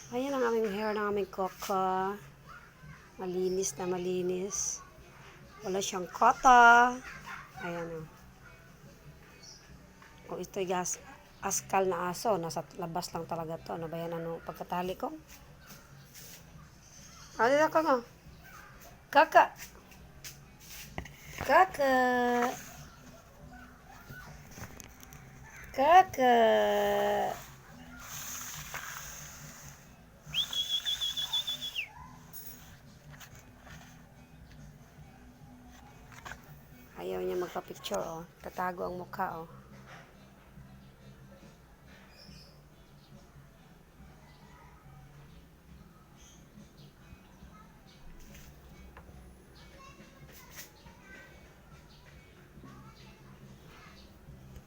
Ayan ang aming hair ng aming Coco. Malinis na malinis. Wala siyang kota. Ayan o. O ito'y askal na aso. Nasa labas lang talaga to. Ano ba yan? Ano pagkatali ko? Ano na ka nga? Kaka! Kaka! Kaka! Ayaw niya magpa-picture, oh. Tatago ang mukha, oh.